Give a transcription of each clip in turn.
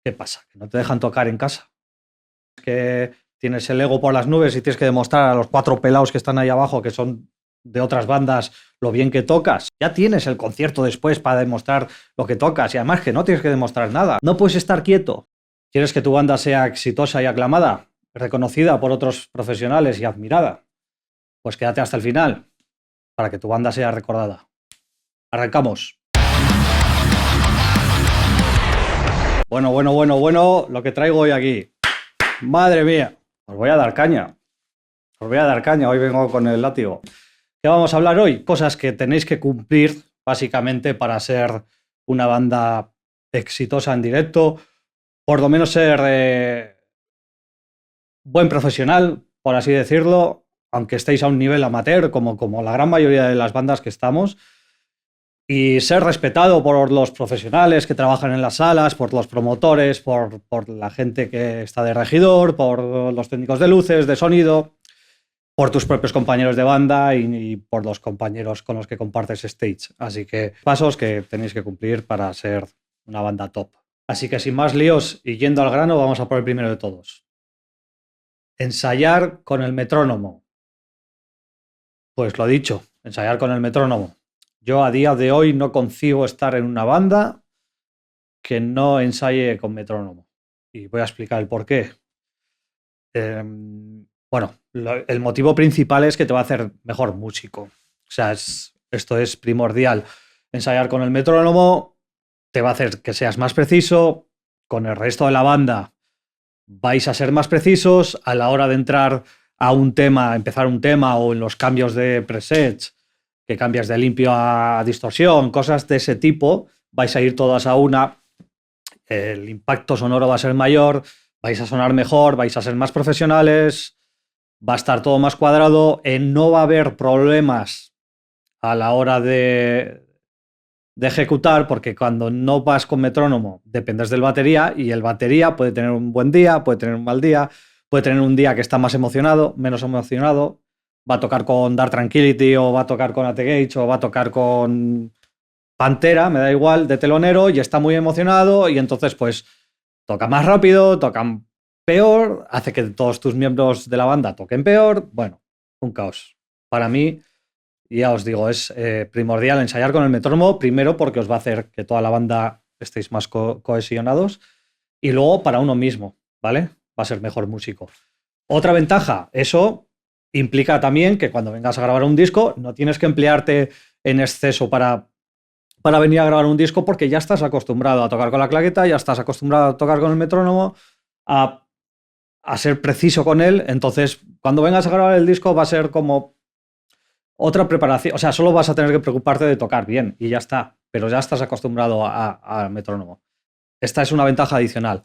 ¿Qué pasa? ¿Que no te dejan tocar en casa? ¿Es que tienes el ego por las nubes y tienes que demostrar a los 4 pelados que están ahí abajo, que son de otras bandas, lo bien que tocas? Ya tienes el concierto después para demostrar lo que tocas y además que no tienes que demostrar nada. No puedes estar quieto. ¿Quieres que tu banda sea exitosa y aclamada, reconocida por otros profesionales y admirada? Pues quédate hasta el final para que tu banda sea recordada. Arrancamos. Bueno, lo que traigo hoy aquí. Madre mía, os voy a dar caña. Os voy a dar caña, hoy vengo con el látigo. ¿Qué vamos a hablar hoy? Cosas que tenéis que cumplir básicamente para ser una banda exitosa en directo, por lo menos ser buen profesional, por así decirlo, aunque estéis a un nivel amateur, como la gran mayoría de las bandas que estamos, y ser respetado por los profesionales que trabajan en las salas, por los promotores, por la gente que está de regidor, por los técnicos de luces, de sonido, por tus propios compañeros de banda y por los compañeros con los que compartes stage. Así que pasos que tenéis que cumplir para ser una banda top. Así que sin más líos y yendo al grano, vamos a por el primero de todos. Ensayar con el metrónomo. Pues lo dicho, ensayar con el metrónomo. Yo a día de hoy no concibo estar en una banda que no ensaye con metrónomo. Y voy a explicar el por qué. Bueno, el motivo principal es que te va a hacer mejor músico. O sea, esto es primordial. Ensayar con el metrónomo te va a hacer que seas más preciso. Con el resto de la banda vais a ser más precisos a la hora de entrar a un tema, empezar un tema o en los cambios de presets, que cambias de limpio a distorsión, cosas de ese tipo, vais a ir todas a una. El impacto sonoro va a ser mayor, vais a sonar mejor, vais a ser más profesionales, va a estar todo más cuadrado, no va a haber problemas a la hora de ejecutar, porque cuando no vas con metrónomo dependes del batería y el batería puede tener un buen día, puede tener un mal día, puede tener un día que está más emocionado, menos emocionado, va a tocar con Dark Tranquility o va a tocar con At the Gates o va a tocar con Pantera, me da igual, de telonero y está muy emocionado y entonces pues toca más rápido, tocan peor, hace que todos tus miembros de la banda toquen peor. Bueno, un caos. Para mí, ya os digo, es primordial ensayar con el metrónomo, primero porque os va a hacer que toda la banda estéis más cohesionados y luego para uno mismo, ¿vale? Va a ser mejor músico. Otra ventaja, eso implica también que cuando vengas a grabar un disco no tienes que emplearte en exceso para venir a grabar un disco porque ya estás acostumbrado a tocar con la claqueta, ya estás acostumbrado a tocar con el metrónomo, a ser preciso con él. Entonces, cuando vengas a grabar el disco va a ser como otra preparación. O sea, solo vas a tener que preocuparte de tocar bien y ya está, pero ya estás acostumbrado al metrónomo. Esta es una ventaja adicional.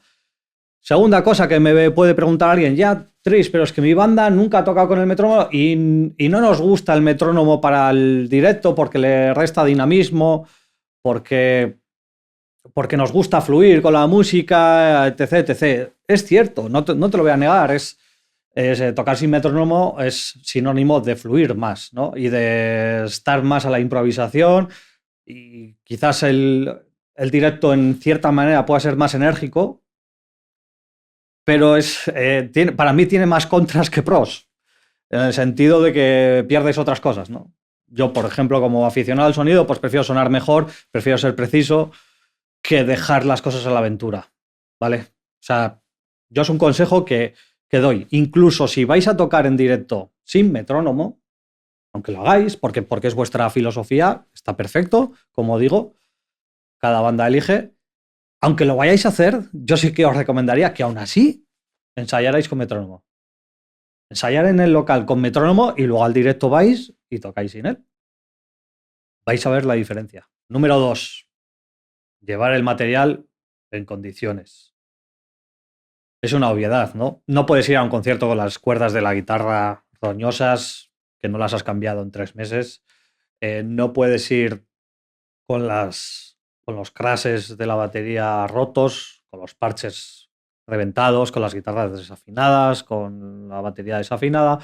Segunda cosa que me puede preguntar alguien, ya, Tris, pero es que mi banda nunca ha tocado con el metrónomo y no nos gusta el metrónomo para el directo porque le resta dinamismo, porque nos gusta fluir con la música, etc. Es cierto, no te lo voy a negar, tocar sin metrónomo es sinónimo de fluir más, ¿no? Y de estar más a la improvisación y quizás el directo en cierta manera pueda ser más enérgico, pero para mí tiene más contras que pros, en el sentido de que pierdes otras cosas, ¿no? Yo, por ejemplo, como aficionado al sonido, pues prefiero sonar mejor, prefiero ser preciso que dejar las cosas a la aventura, ¿vale? O sea, yo es un consejo que doy. Incluso si vais a tocar en directo sin metrónomo, aunque lo hagáis, porque es vuestra filosofía, está perfecto, como digo, cada banda elige. Aunque lo vayáis a hacer, yo sí que os recomendaría que aún así ensayarais con metrónomo. Ensayar en el local con metrónomo y luego al directo vais y tocáis sin él. Vais a ver la diferencia. Número 2. Llevar el material en condiciones. Es una obviedad, ¿no? No puedes ir a un concierto con las cuerdas de la guitarra roñosas, que no las has cambiado en 3 meses. No puedes ir con los crashes de la batería rotos, con los parches reventados, con las guitarras desafinadas, con la batería desafinada.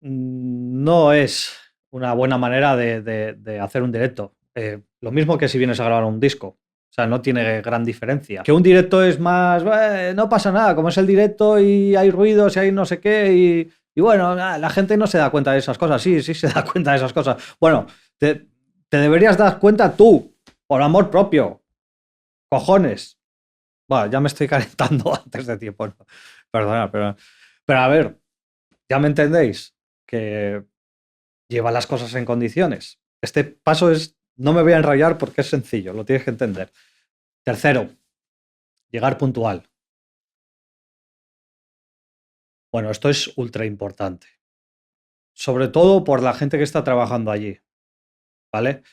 No es una buena manera de hacer un directo. Lo mismo que si vienes a grabar un disco. O sea, no tiene gran diferencia. Que un directo es más, no pasa nada, como es el directo y hay ruidos y hay no sé qué y bueno, la gente no se da cuenta de esas cosas. Sí, sí se da cuenta de esas cosas. Bueno, te deberías dar cuenta tú, por amor propio. Cojones. Bueno, ya me estoy calentando antes de tiempo. ¿No? Perdona, pero a ver, ya me entendéis que lleva las cosas en condiciones. Este paso es, no me voy a enrollar porque es sencillo, lo tienes que entender. Tercero, llegar puntual. Bueno, esto es ultra importante. Sobre todo por la gente que está trabajando allí, ¿vale?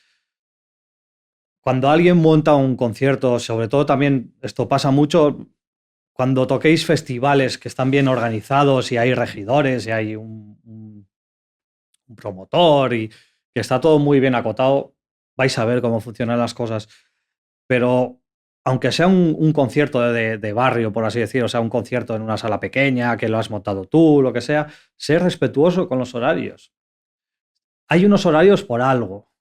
Cuando alguien monta un concierto, sobre todo también esto pasa mucho cuando toquéis festivales que están bien organizados y hay regidores y hay un promotor y que está todo muy bien acotado, vais a ver cómo funcionan las cosas. Pero aunque sea un concierto de barrio, por así decirlo, o sea, un concierto en una sala pequeña, que lo has montado tú, lo que sea, ser respetuoso con los horarios. Hay unos horarios por algo.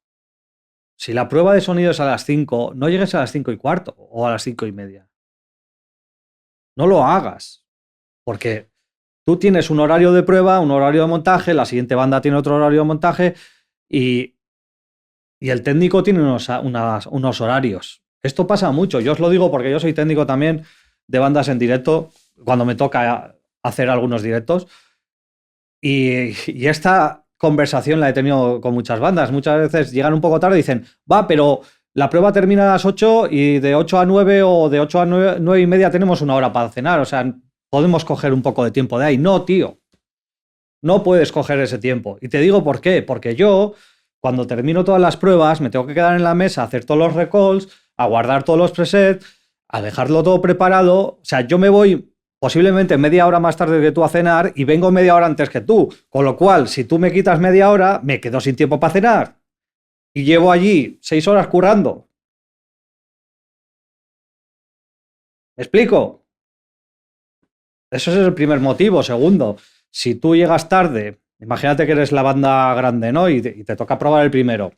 Si la prueba de sonido es a las 5, no llegues a las 5:15 o a las 5:30. No lo hagas, porque tú tienes un horario de prueba, un horario de montaje, la siguiente banda tiene otro horario de montaje y el técnico tiene unos horarios. Esto pasa mucho, yo os lo digo porque yo soy técnico también de bandas en directo, cuando me toca hacer algunos directos, y esta conversación la he tenido con muchas bandas. Muchas veces llegan un poco tarde y dicen, va, pero la prueba termina a las 8 y de 8 a 9 o de 8 a 9:30 tenemos una hora para cenar, o sea, podemos coger un poco de tiempo de ahí. No, tío, no puedes coger ese tiempo. Y te digo por qué, porque yo, cuando termino todas las pruebas, me tengo que quedar en la mesa a hacer todos los recalls, a guardar todos los presets, a dejarlo todo preparado. O sea, yo me voy posiblemente media hora más tarde que tú a cenar y vengo media hora antes que tú. Con lo cual, si tú me quitas media hora, me quedo sin tiempo para cenar. Y llevo allí 6 horas currando. ¿Me explico? Ese es el primer motivo. Segundo, si tú llegas tarde, imagínate que eres la banda grande, ¿no? Y te toca probar el primero.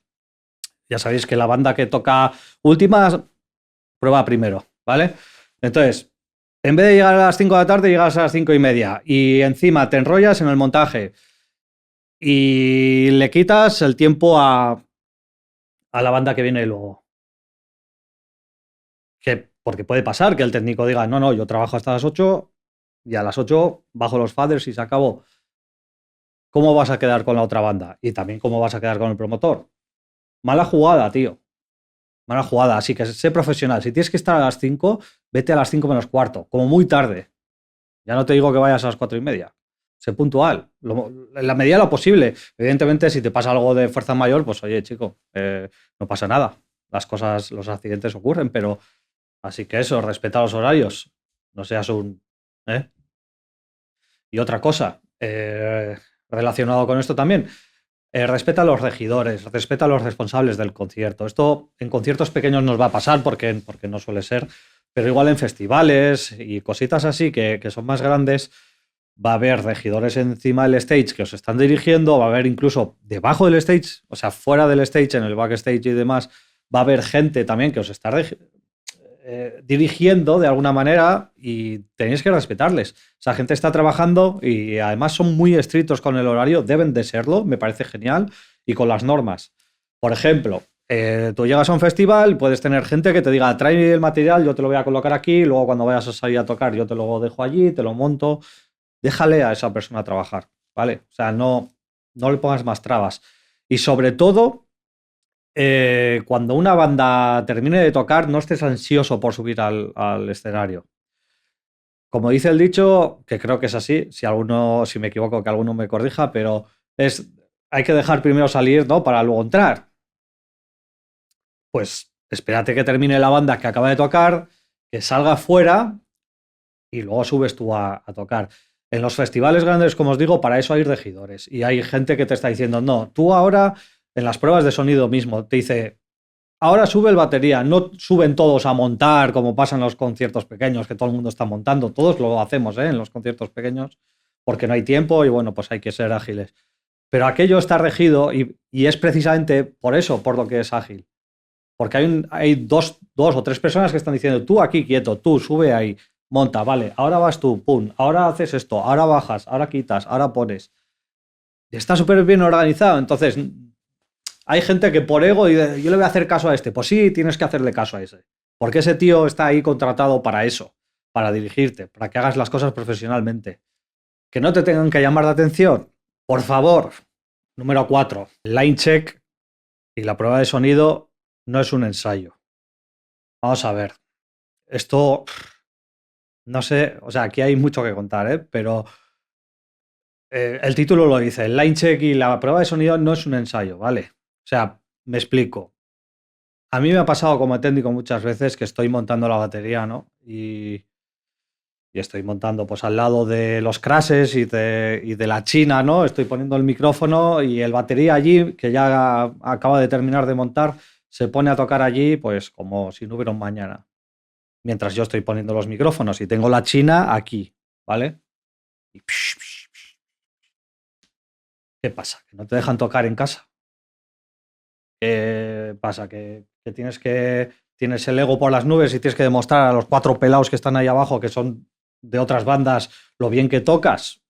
Ya sabéis que la banda que toca última prueba primero, ¿vale? Entonces, en vez de llegar a las 5 de la tarde, llegas a las 5:30 y encima te enrollas en el montaje y le quitas el tiempo a la banda que viene luego. Porque puede pasar que el técnico diga, no, yo trabajo hasta las 8 y a las 8 bajo los faders y se acabó. ¿Cómo vas a quedar con la otra banda? Y también cómo vas a quedar con el promotor. Mala jugada, tío. Mala jugada. Así que sé profesional. Si tienes que estar a las 5, vete a las 5:15, como muy tarde. Ya no te digo que vayas a las 4:30. Sé puntual. En la medida de lo posible. Evidentemente, si te pasa algo de fuerza mayor, pues oye, chico, no pasa nada. Las cosas, los accidentes ocurren, pero así que eso, respeta los horarios. No seas un... ¿eh? Y otra cosa, relacionado con esto también, respeta a los regidores, respeta a los responsables del concierto. Esto en conciertos pequeños nos va a pasar porque no suele ser, pero igual en festivales y cositas así que son más grandes, va a haber regidores encima del stage que os están dirigiendo, va a haber incluso debajo del stage, o sea, fuera del stage, en el backstage y demás, va a haber gente también que os está dirigiendo de alguna manera y tenéis que respetarles. Esa gente está trabajando y además son muy estrictos con el horario, deben de serlo, me parece genial, y con las normas. Por ejemplo, tú llegas a un festival, puedes tener gente que te diga, trae el material, yo te lo voy a colocar aquí, luego cuando vayas a salir a tocar yo te lo dejo allí, te lo monto. Déjale a esa persona trabajar, ¿vale? O sea, no le pongas más trabas. Y sobre todo, cuando una banda termine de tocar, no estés ansioso por subir al escenario. Como dice el dicho, que creo que es así, si me equivoco, que alguno me corrija, pero hay que dejar primero salir, ¿no? Para luego entrar. Pues espérate que termine la banda que acaba de tocar, que salga fuera y luego subes tú a tocar. En los festivales grandes, como os digo, para eso hay regidores. Y hay gente que te está diciendo, no, tú ahora, en las pruebas de sonido mismo, te dice, ahora sube el batería, no suben todos a montar como pasa en los conciertos pequeños, que todo el mundo está montando. Todos lo hacemos, en los conciertos pequeños, porque no hay tiempo y bueno, pues hay que ser ágiles. Pero aquello está regido y es precisamente por eso, por lo que es ágil. Porque hay 2 o 3 personas que están diciendo, tú aquí quieto, tú sube ahí, monta, vale, ahora vas tú, pum, ahora haces esto, ahora bajas, ahora quitas, ahora pones. Y está súper bien organizado. Entonces, hay gente que por ego y yo le voy a hacer caso a este. Pues sí, tienes que hacerle caso a ese. Porque ese tío está ahí contratado para eso, para dirigirte, para que hagas las cosas profesionalmente. Que no te tengan que llamar la atención. Por favor. Número 4. Line check y la prueba de sonido no es un ensayo. Vamos a ver. Esto, no sé, o sea, aquí hay mucho que contar, ¿eh? Pero el título lo dice. El line check y la prueba de sonido no es un ensayo, ¿vale? O sea, me explico. A mí me ha pasado como técnico muchas veces que estoy montando la batería, ¿no? Y estoy montando pues al lado de los crashes y de la China, ¿no? Estoy poniendo el micrófono y el batería allí, que ya acaba de terminar de montar, se pone a tocar allí pues como si no hubiera un mañana. Mientras yo estoy poniendo los micrófonos y tengo la China aquí, ¿vale? Y ¿qué pasa? ¿Que no te dejan tocar en casa? ¿Qué pasa? ¿Que tienes el ego por las nubes y tienes que demostrar a los 4 pelados que están ahí abajo, que son de otras bandas, lo bien que tocas?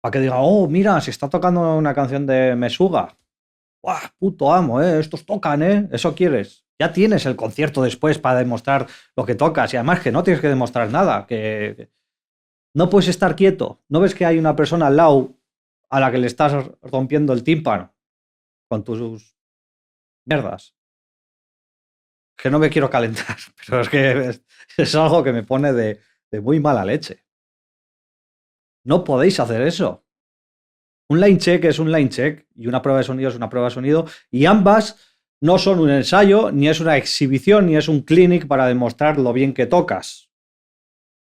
Para que digan, oh, mira, se está tocando una canción de Mesuga. ¡Buah, puto amo, estos tocan, ¿eh? Eso quieres. Ya tienes el concierto después para demostrar lo que tocas. Y además que no tienes que demostrar nada, que no puedes estar quieto. ¿No ves que hay una persona al lado a la que le estás rompiendo el tímpano con tus mierdas? Que no me quiero calentar, pero es que es algo que me pone de muy mala leche. No podéis hacer eso. Un line check es un line check y una prueba de sonido es una prueba de sonido y ambas no son un ensayo, ni es una exhibición, ni es un clinic para demostrar lo bien que tocas,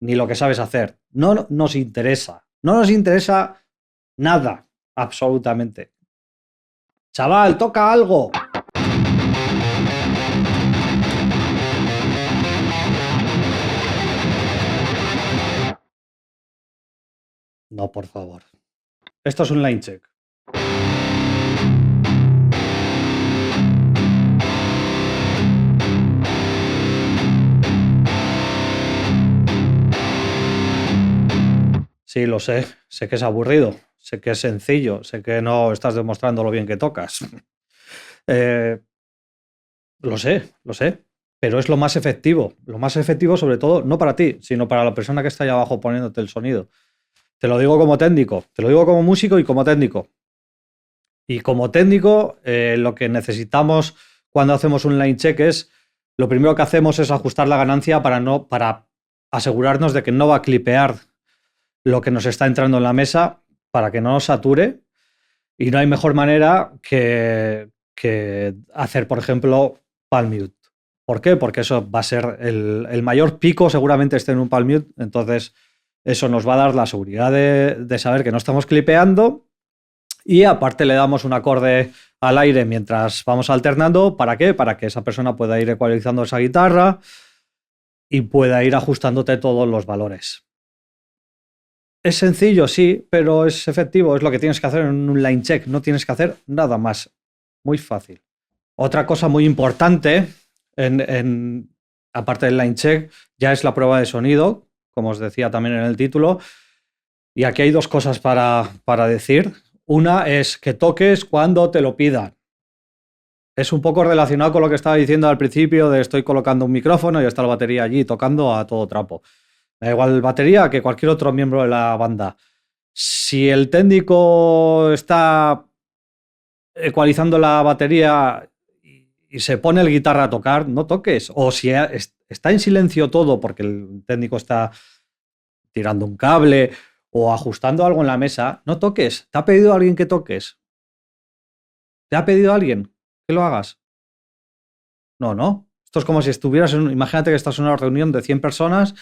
ni lo que sabes hacer. No nos interesa. No nos interesa nada, absolutamente. Chaval, toca algo. No, por favor. Esto es un line check. Sí, lo sé. Sé que es aburrido. Sé que es sencillo. Sé que no estás demostrando lo bien que tocas. Lo sé. Pero es lo más efectivo. Lo más efectivo, sobre todo, no para ti, sino para la persona que está ahí abajo poniéndote el sonido. Te lo digo como técnico, te lo digo como músico y como técnico. Y como técnico, lo que necesitamos cuando hacemos un line check es, lo primero que hacemos es ajustar la ganancia para asegurarnos de que no va a clipear lo que nos está entrando en la mesa para que no nos sature. Y no hay mejor manera que hacer, por ejemplo, palm mute. ¿Por qué? Porque eso va a ser el mayor pico, seguramente esté en un palm mute. Entonces, eso nos va a dar la seguridad de saber que no estamos clipeando. Y aparte le damos un acorde al aire mientras vamos alternando. ¿Para qué? Para que esa persona pueda ir ecualizando esa guitarra y pueda ir ajustándote todos los valores. Es sencillo, sí, pero es efectivo. Es lo que tienes que hacer en un line check. No tienes que hacer nada más. Muy fácil. Otra cosa muy importante, aparte del line check, ya es la prueba de sonido, como os decía también en el título. Y aquí hay 2 cosas para decir. Una es que toques cuando te lo pidan. Es un poco relacionado con lo que estaba diciendo al principio de estoy colocando un micrófono y está la batería allí tocando a todo trapo. Da igual batería que cualquier otro miembro de la banda. Si el técnico está ecualizando la batería y se pone el guitarra a tocar, no toques. O si está en silencio todo porque el técnico está tirando un cable o ajustando algo en la mesa, no toques. ¿Te ha pedido alguien que toques? ¿Te ha pedido alguien que lo hagas? No. Esto es como si estuvieras imagínate que estás en una reunión de 100 personas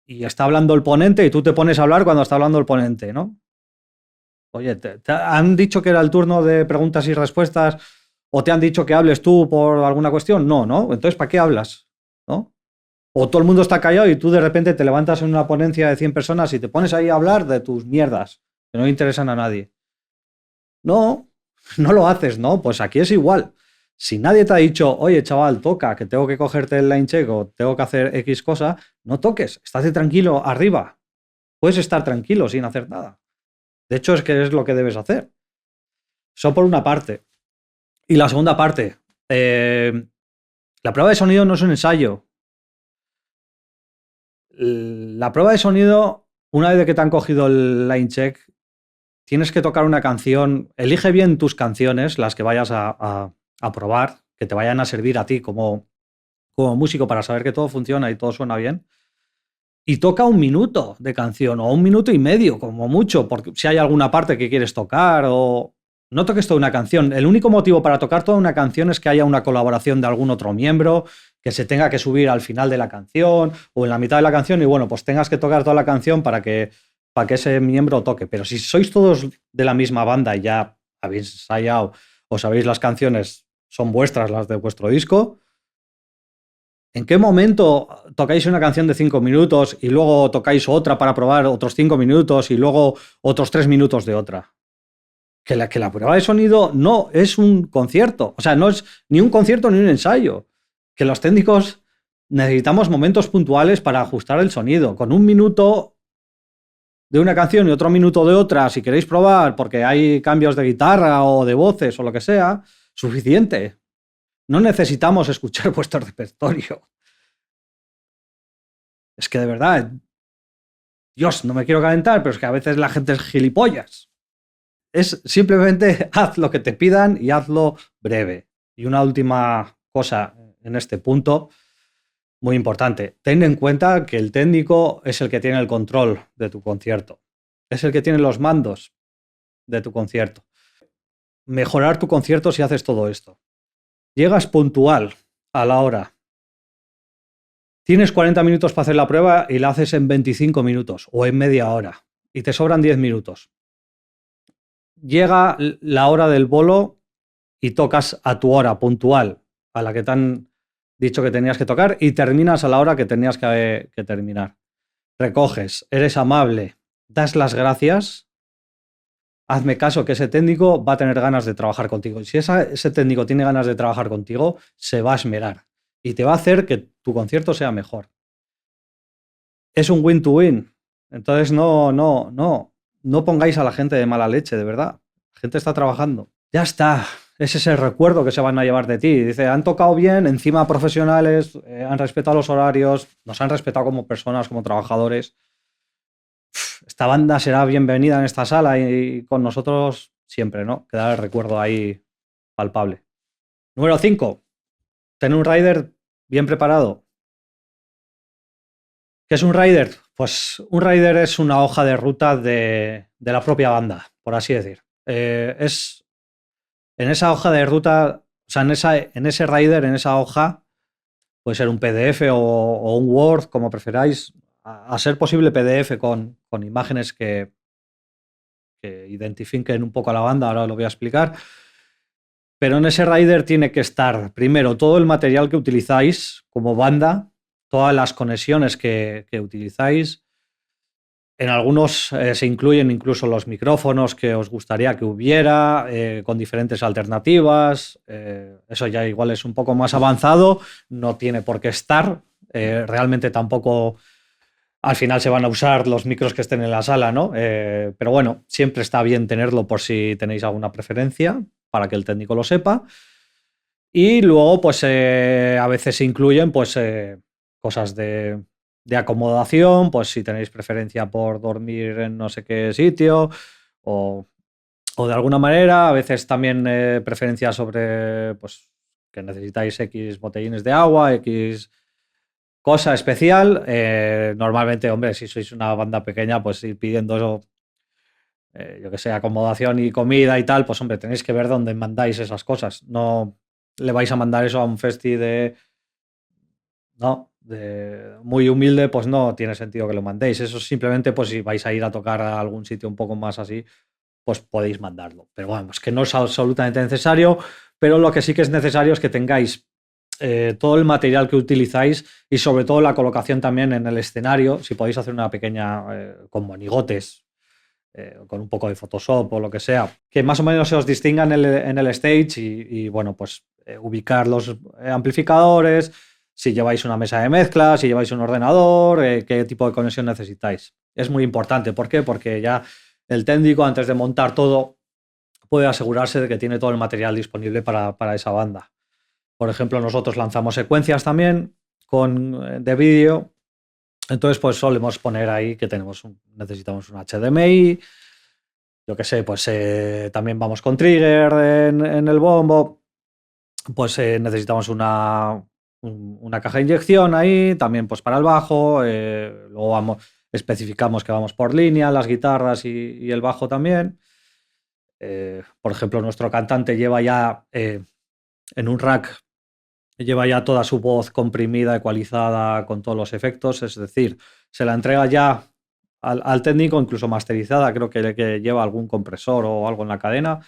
y está hablando el ponente y tú te pones a hablar cuando está hablando el ponente, ¿no? Oye, ¿te han dicho que era el turno de preguntas y respuestas o te han dicho que hables tú por alguna cuestión? No. Entonces, ¿para qué hablas? ¿No? O todo el mundo está callado y tú de repente te levantas en una ponencia de 100 personas y te pones ahí a hablar de tus mierdas que no interesan a nadie. No lo haces, ¿no? Pues aquí es igual. Si nadie te ha dicho, oye, chaval, toca, que tengo que cogerte el line check o tengo que hacer X cosa, no toques, estate tranquilo arriba. Puedes estar tranquilo sin hacer nada. De hecho, es que es lo que debes hacer. Eso por una parte. Y la segunda parte, la prueba de sonido no es un ensayo. La prueba de sonido, una vez que te han cogido el line check, tienes que tocar una canción. Elige bien tus canciones, las que vayas a probar, que te vayan a servir a ti como músico para saber que todo funciona y todo suena bien. Y toca 1 minuto de canción o 1 minuto y medio, como mucho, porque si hay alguna parte que quieres tocar o... No toques toda una canción. El único motivo para tocar toda una canción es que haya una colaboración de algún otro miembro, que se tenga que subir al final de la canción o en la mitad de la canción y bueno, pues tengas que tocar toda la canción para que ese miembro toque. Pero si sois todos de la misma banda y ya habéis ensayado o sabéis las canciones, son vuestras, las de vuestro disco, ¿en qué momento tocáis una canción de 5 minutos y luego tocáis otra para probar otros 5 minutos y luego otros 3 minutos de otra? Que la prueba de sonido no es un concierto. O sea, no es ni un concierto ni un ensayo. Que los técnicos necesitamos momentos puntuales para ajustar el sonido. Con 1 minuto de una canción y otro minuto de otra, si queréis probar, porque hay cambios de guitarra o de voces o lo que sea, suficiente. No necesitamos escuchar vuestro repertorio. Es que de verdad, Dios, no me quiero calentar, pero es que a veces la gente es gilipollas. Es simplemente haz lo que te pidan y hazlo breve. Y una última cosa en este punto, muy importante. Ten en cuenta que el técnico es el que tiene el control de tu concierto. Es el que tiene los mandos de tu concierto. Mejorar tu concierto si haces todo esto. Llegas puntual a la hora. Tienes 40 minutos para hacer la prueba y la haces en 25 minutos o en media hora. Y te sobran 10 minutos. Llega la hora del bolo y tocas a tu hora puntual, a la que te han dicho que tenías que tocar, y terminas a la hora que tenías que terminar. Recoges, eres amable, das las gracias, hazme caso que ese técnico va a tener ganas de trabajar contigo. Y si ese técnico tiene ganas de trabajar contigo, se va a esmerar y te va a hacer que tu concierto sea mejor. Es un win to win. Entonces no pongáis a la gente de mala leche, de verdad. La gente está trabajando. Ya está. Ese es el recuerdo que se van a llevar de ti. Dice, han tocado bien, encima profesionales, han respetado los horarios, nos han respetado como personas, como trabajadores. Esta banda será bienvenida en esta sala y con nosotros siempre, ¿no? Queda el recuerdo ahí palpable. Número 5. Tener un rider bien preparado. ¿Qué es un rider? Pues un rider es una hoja de ruta de la propia banda, por así decir. Es en esa hoja de ruta, o sea, en ese rider, en esa hoja, puede ser un PDF o un Word, como preferáis, a ser posible PDF con imágenes que identifiquen un poco a la banda, ahora lo voy a explicar. Pero en ese rider tiene que estar, primero, todo el material que utilizáis como banda, todas las conexiones que utilizáis. En algunos se incluyen incluso los micrófonos que os gustaría que hubiera, con diferentes alternativas. Eso ya igual es un poco más avanzado, no tiene por qué estar. Realmente tampoco al final se van a usar los micros que estén en la sala, ¿no? Pero bueno, siempre está bien tenerlo por si tenéis alguna preferencia, para que el técnico lo sepa. Y luego, pues a veces se incluyen pues, cosas de acomodación, pues si tenéis preferencia por dormir en no sé qué sitio o de alguna manera, a veces también preferencia sobre pues, que necesitáis X botellines de agua, X cosa especial. Normalmente, hombre, si sois una banda pequeña, pues ir pidiendo eso, yo que sé, acomodación y comida y tal, pues hombre, tenéis que ver dónde mandáis esas cosas. No le vais a mandar eso a un festi de... No, muy humilde, pues no tiene sentido que lo mandéis. Eso simplemente, pues si vais a ir a tocar a algún sitio un poco más así, pues podéis mandarlo. Pero vamos, que no es absolutamente necesario, pero lo que sí que es necesario es que tengáis todo el material que utilizáis y sobre todo la colocación también en el escenario, si podéis hacer una pequeña, con monigotes, con un poco de Photoshop o lo que sea, que más o menos se os distinga en el stage y bueno, pues ubicar los amplificadores, si lleváis una mesa de mezcla, si lleváis un ordenador, qué tipo de conexión necesitáis. Es muy importante. ¿Por qué? Porque ya el técnico, antes de montar todo, puede asegurarse de que tiene todo el material disponible para esa banda. Por ejemplo, nosotros lanzamos secuencias también de vídeo. Entonces, pues solemos poner ahí que necesitamos un HDMI, yo qué sé, pues también vamos con trigger en el bombo, pues necesitamos una caja de inyección ahí, también pues para el bajo, luego especificamos que vamos por línea, las guitarras y el bajo también. Por ejemplo, nuestro cantante lleva ya en un rack, lleva ya toda su voz comprimida, ecualizada, con todos los efectos, es decir, se la entrega ya al técnico, incluso masterizada, creo que lleva algún compresor o algo en la cadena,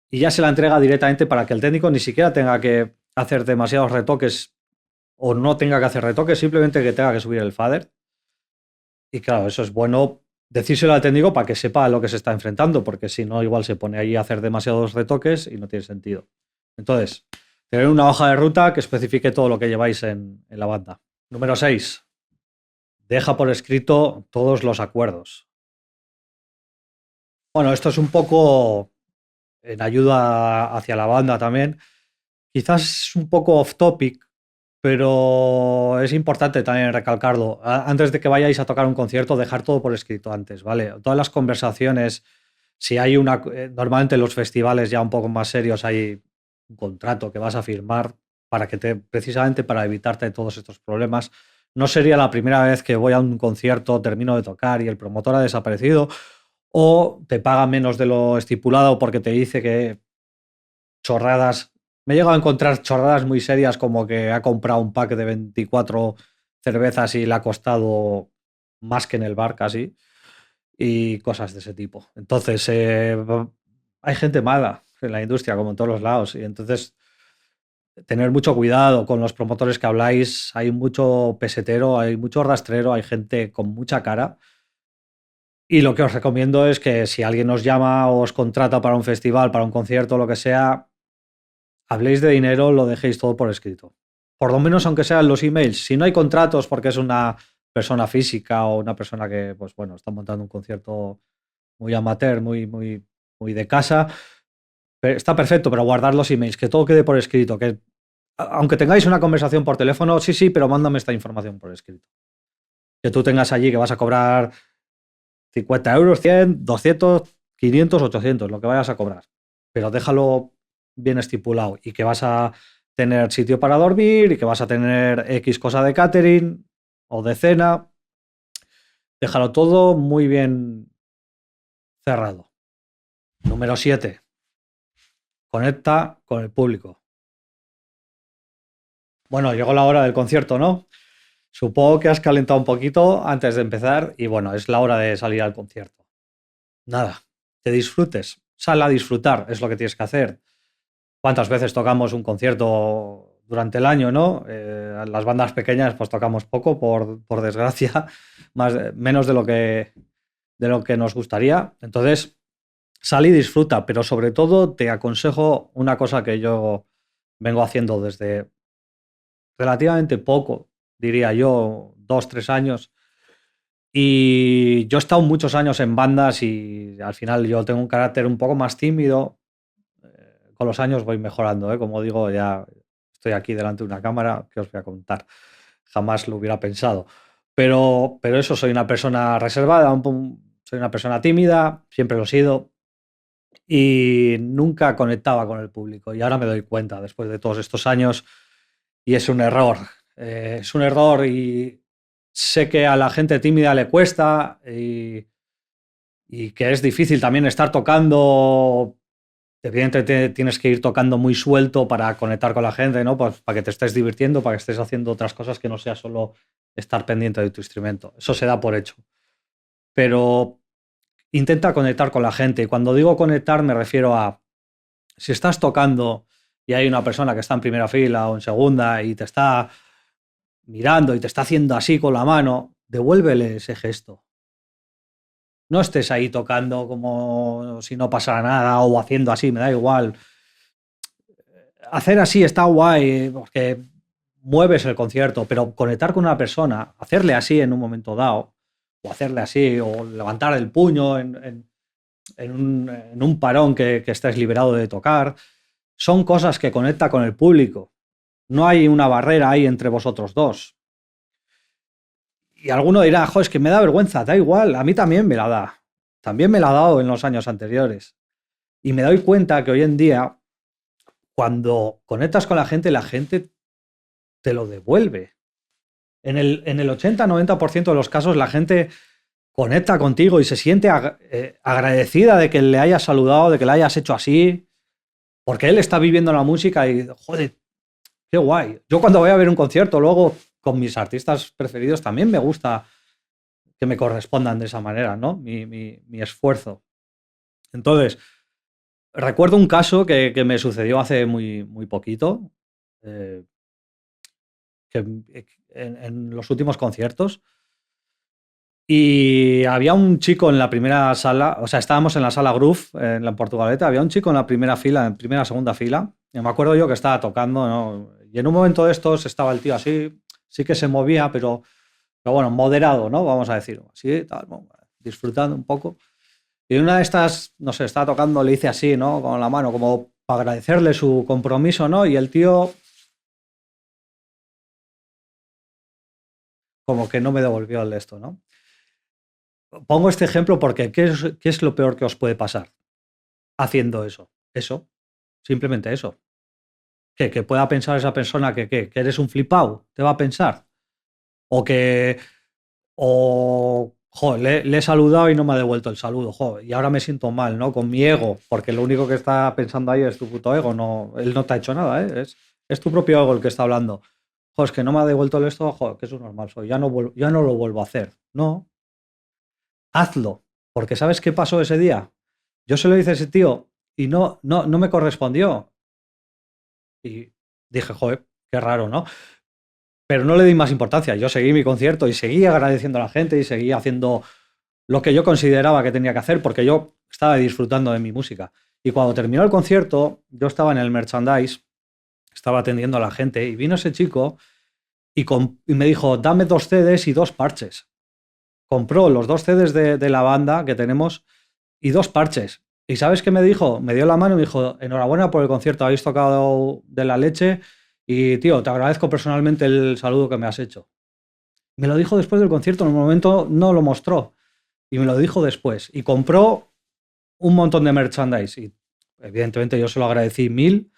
y ya se la entrega directamente para que el técnico ni siquiera tenga que hacer demasiados retoques o no tenga que hacer retoques, simplemente que tenga que subir el fader. Y claro, eso es bueno decírselo al técnico para que sepa a lo que se está enfrentando, porque si no, igual se pone ahí a hacer demasiados retoques y no tiene sentido. Entonces, tener una hoja de ruta que especifique todo lo que lleváis en la banda. Número 6. Deja por escrito todos los acuerdos. Bueno, esto es un poco en ayuda hacia la banda también. Quizás es un poco off topic, pero es importante también recalcarlo. Antes de que vayáis a tocar un concierto, dejar todo por escrito antes, ¿vale? Todas las conversaciones, si hay normalmente en los festivales ya un poco más serios hay un contrato que vas a firmar precisamente para evitarte todos estos problemas. No sería la primera vez que voy a un concierto, termino de tocar y el promotor ha desaparecido o te paga menos de lo estipulado porque te dice que chorradas. Me he llegado a encontrar chorradas muy serias como que ha comprado un pack de 24 cervezas y le ha costado más que en el bar casi y cosas de ese tipo. Entonces, hay gente mala en la industria como en todos los lados y entonces tener mucho cuidado con los promotores que habláis. Hay mucho pesetero, hay mucho rastrero, hay gente con mucha cara. Y lo que os recomiendo es que si alguien os llama o os contrata para un festival, para un concierto, lo que sea, habléis de dinero, lo dejéis todo por escrito. Por lo menos aunque sean los emails. Si no hay contratos porque es una persona física o una persona que, pues bueno, está montando un concierto muy amateur, muy de casa, está perfecto, pero guardar los emails, que todo quede por escrito, que aunque tengáis una conversación por teléfono, sí, pero mándame esta información por escrito. Que tú tengas allí que vas a cobrar 50 euros, 100, 200, 500, 800, lo que vayas a cobrar. Pero déjalo bien estipulado y que vas a tener sitio para dormir y que vas a tener X cosa de catering o de cena. Déjalo todo muy bien cerrado. Número 7. Conecta con el público. Bueno, llegó la hora del concierto, ¿no? Supongo que has calentado un poquito antes de empezar y bueno, es la hora de salir al concierto. Nada, que disfrutes. Sal a disfrutar, es lo que tienes que hacer. ¿Cuántas veces tocamos un concierto durante el año, no? Las bandas pequeñas pues tocamos poco, por desgracia, menos de lo que nos gustaría. Entonces, sal y disfruta, pero sobre todo te aconsejo una cosa que yo vengo haciendo desde relativamente poco, diría yo, 2, 3 años. Y yo he estado muchos años en bandas y al final yo tengo un carácter un poco más tímido. Con los años voy mejorando, ¿eh? Como digo, ya estoy aquí delante de una cámara, ¿qué os voy a contar? Jamás lo hubiera pensado. Pero eso, soy una persona reservada, soy una persona tímida, siempre lo he sido y nunca conectaba con el público. Y ahora me doy cuenta, después de todos estos años, y es un error. Es un error y sé que a la gente tímida le cuesta y que es difícil también estar tocando. Evidentemente tienes que ir tocando muy suelto para conectar con la gente, ¿no? Pues para que te estés divirtiendo, para que estés haciendo otras cosas que no sea solo estar pendiente de tu instrumento. Eso se da por hecho. Pero intenta conectar con la gente. Y cuando digo conectar me refiero a si estás tocando y hay una persona que está en primera fila o en segunda y te está mirando y te está haciendo así con la mano, devuélvele ese gesto. No estés ahí tocando como si no pasara nada o haciendo así, me da igual. Hacer así está guay porque mueves el concierto, pero conectar con una persona, hacerle así en un momento dado, o hacerle así, o levantar el puño en un parón que estés liberado de tocar, son cosas que conecta con el público. No hay una barrera ahí entre vosotros dos. Y alguno dirá, jo, es que me da vergüenza, da igual, a mí también me la da. También me la ha dado en los años anteriores. Y me doy cuenta que hoy en día, cuando conectas con la gente te lo devuelve. En el 80-90% de los casos, la gente conecta contigo y se siente agradecida de que le hayas saludado, de que le hayas hecho así, porque él está viviendo la música y, joder, qué guay. Yo cuando voy a ver un concierto, luego con mis artistas preferidos, también me gusta que me correspondan de esa manera, ¿no? Mi esfuerzo. Entonces, recuerdo un caso que me sucedió hace muy, muy poquito, eh, que en los últimos conciertos, y había un chico en la primera sala, o sea, estábamos en la sala Groove, en la Portugaleta, había un chico en la primera fila, en primera, segunda fila, y me acuerdo yo que estaba tocando, ¿no? Y en un momento de estos estaba el tío así, sí que se movía, pero bueno, moderado, ¿no? Vamos a decir, así, tal, bueno, disfrutando un poco. Y una de estas, no sé, estaba tocando, le hice así, ¿no? Con la mano, como para agradecerle su compromiso, ¿no? Y el tío como que no me devolvió el de esto, ¿no? Pongo este ejemplo porque ¿qué es lo peor que os puede pasar haciendo eso? Eso, simplemente eso. Que pueda pensar esa persona que eres un flipado, te va a pensar. O que, jo, le he saludado y no me ha devuelto el saludo, jo, y ahora me siento mal, ¿no? Con mi ego, porque lo único que está pensando ahí es tu puto ego, no, él no te ha hecho nada, ¿eh? Es tu propio ego el que está hablando. Jo, es que no me ha devuelto el esto, jo, que eso es normal, soy, ya no lo vuelvo a hacer. No, hazlo, porque ¿sabes qué pasó ese día? Yo se lo hice a ese tío y no me correspondió. Y dije, joder, qué raro, ¿no? Pero no le di más importancia. Yo seguí mi concierto y seguí agradeciendo a la gente y seguí haciendo lo que yo consideraba que tenía que hacer porque yo estaba disfrutando de mi música. Y cuando terminó el concierto, yo estaba en el merchandise, estaba atendiendo a la gente y vino ese chico y me dijo, dame 2 CDs y 2 parches. Compró los 2 CDs de la banda que tenemos y 2 parches. ¿Y sabes qué me dijo? Me dio la mano y me dijo, enhorabuena por el concierto, habéis tocado de la leche y, tío, te agradezco personalmente el saludo que me has hecho. Me lo dijo después del concierto, en el momento no lo mostró y me lo dijo después. Y compró un montón de merchandise y evidentemente yo se lo agradecí mil.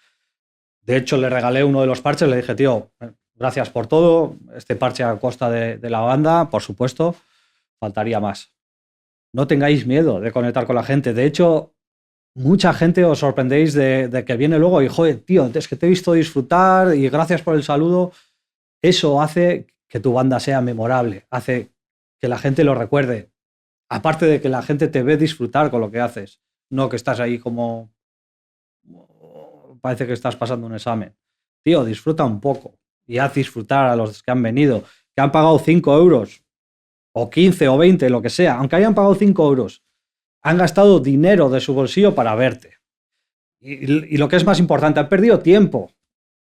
De hecho, le regalé uno de los parches, le dije, tío, gracias por todo, este parche a costa de la banda, por supuesto, faltaría más. No tengáis miedo de conectar con la gente. De hecho, mucha gente os sorprendéis de que viene luego y, joder, tío, es que te he visto disfrutar y gracias por el saludo. Eso hace que tu banda sea memorable, hace que la gente lo recuerde. Aparte de que la gente te ve disfrutar con lo que haces, no que estás ahí como parece que estás pasando un examen. Tío, disfruta un poco y haz disfrutar a los que han venido, que han pagado 5 euros, o 15 o 20, lo que sea, aunque hayan pagado 5 euros, han gastado dinero de su bolsillo para verte. Y lo que es más importante, han perdido tiempo,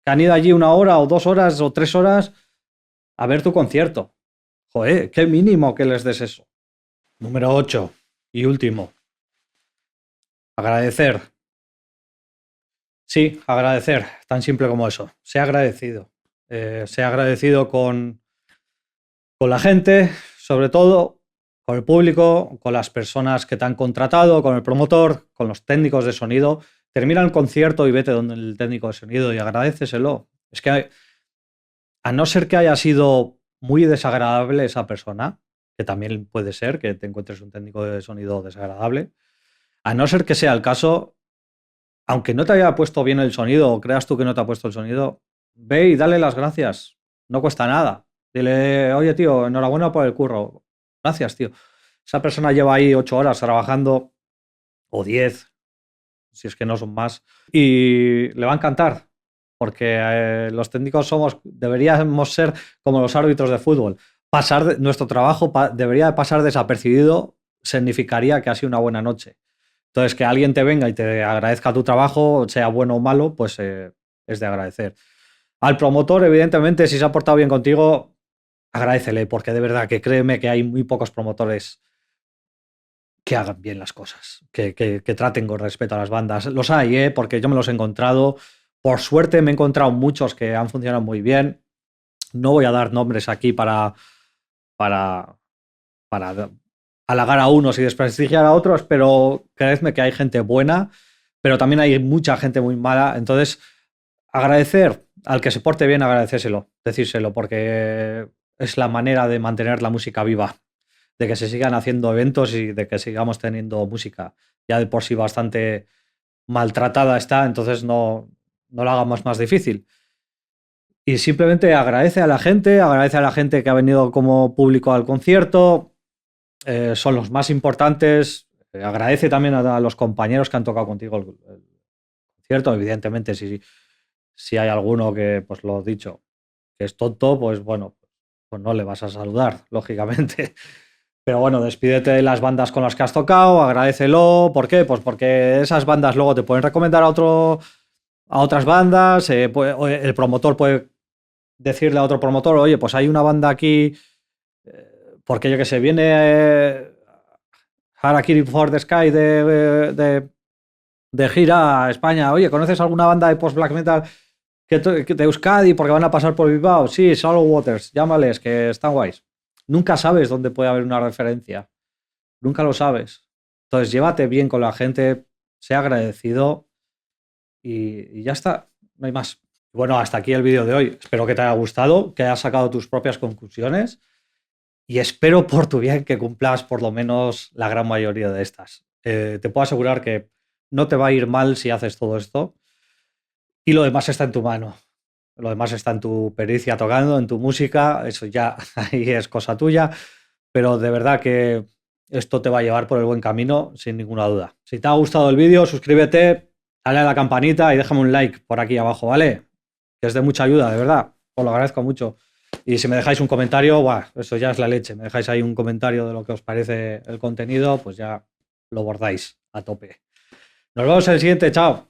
que han ido allí 1 hora o 2 horas o 3 horas a ver tu concierto. Joder, qué mínimo que les des eso. Número 8 y último, agradecer. Sí, agradecer, tan simple como eso. Sea agradecido. Sea agradecido con la gente, sobre todo, con el público, con las personas que te han contratado, con el promotor, con los técnicos de sonido. Termina el concierto y vete donde el técnico de sonido y agradéceselo. Es que a no ser que haya sido muy desagradable esa persona, que también puede ser que te encuentres un técnico de sonido desagradable, a no ser que sea el caso, aunque no te haya puesto bien el sonido o creas tú que no te ha puesto el sonido, ve y dale las gracias. No cuesta nada. Dile, oye, tío, enhorabuena por el curro. Gracias, tío. Esa persona lleva ahí 8 horas trabajando, o 10, si es que no son más, y le va a encantar, porque los técnicos deberíamos ser como los árbitros de fútbol. Nuestro trabajo debería pasar desapercibido significaría que ha sido una buena noche. Entonces, que alguien te venga y te agradezca tu trabajo, sea bueno o malo, pues es de agradecer. Al promotor, evidentemente, si se ha portado bien contigo, agradécele, porque de verdad que créeme que hay muy pocos promotores que hagan bien las cosas, que traten con respeto a las bandas. Los hay, porque yo me los he encontrado. Por suerte me he encontrado muchos que han funcionado muy bien. No voy a dar nombres aquí para, para halagar a unos y desprestigiar a otros, pero creedme que hay gente buena, pero también hay mucha gente muy mala. Entonces, agradecer al que se porte bien, agradecérselo, decírselo, porque es la manera de mantener la música viva, de que se sigan haciendo eventos y de que sigamos teniendo música. Ya de por sí bastante maltratada está, entonces no la hagamos más difícil. Y simplemente agradece a la gente que ha venido como público al concierto, son los más importantes. Agradece también a los compañeros que han tocado contigo el concierto. Evidentemente, si hay alguno que, pues lo he dicho, que es tonto, pues bueno, pues no le vas a saludar, lógicamente. Pero bueno, despídete de las bandas con las que has tocado, agradécelo. ¿Por qué? Pues porque esas bandas luego te pueden recomendar a otras bandas. El promotor puede decirle a otro promotor, oye, pues hay una banda aquí, porque yo que sé, viene Harakiri for the Sky de gira a España. Oye, ¿conoces alguna banda de post-black metal que de Euskadi porque van a pasar por Bilbao? Sí, Shallow Waters, llámales, que están guays. Nunca sabes dónde puede haber una referencia. Nunca lo sabes. Entonces, llévate bien con la gente, sea agradecido y ya está. No hay más. Bueno, hasta aquí el vídeo de hoy. Espero que te haya gustado, que hayas sacado tus propias conclusiones y espero por tu bien que cumplas por lo menos la gran mayoría de estas. Te puedo asegurar que no te va a ir mal si haces todo esto y lo demás está en tu mano. Lo demás está en tu pericia tocando, en tu música, eso ya ahí es cosa tuya, pero de verdad que esto te va a llevar por el buen camino sin ninguna duda. Si te ha gustado el vídeo, suscríbete, dale a la campanita y déjame un like por aquí abajo, ¿vale? Que es de mucha ayuda, de verdad, os lo agradezco mucho. Y si me dejáis un comentario, buah, eso ya es la leche, me dejáis ahí un comentario de lo que os parece el contenido, pues ya lo bordáis a tope. Nos vemos en el siguiente, chao.